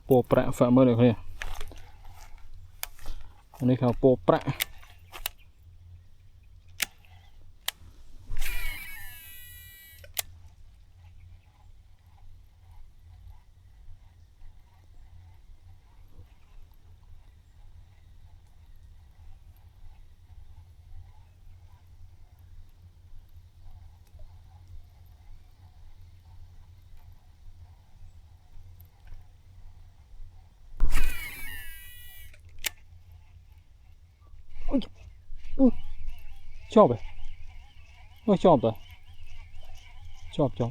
po prạ phạm mới được nè đây là po prạ chọp à? Ôi chọp à? Chọp chọp.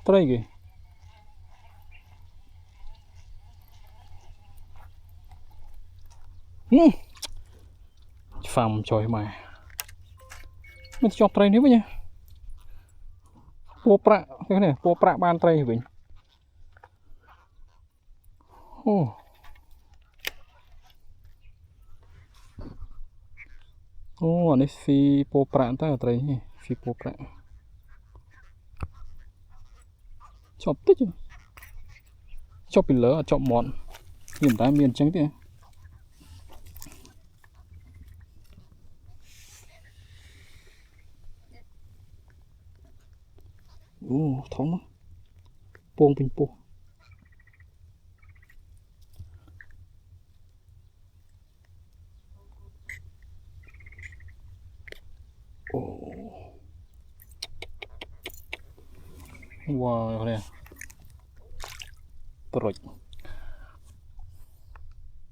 Trai kìa. Phàm trời mà. Mình chọp trai nữa nha. Po prạ, cái này po prạ ban trai vậy. Ô. Ô, anh ấy phi po prạ ta trai nhỉ, phi po prạ. Chọp tích chứ. Chọp bị lỡ, chọp mòn. Hiện tại miền trắng thế. Ô, thống. Buông bình po. Wow, này. Rồi.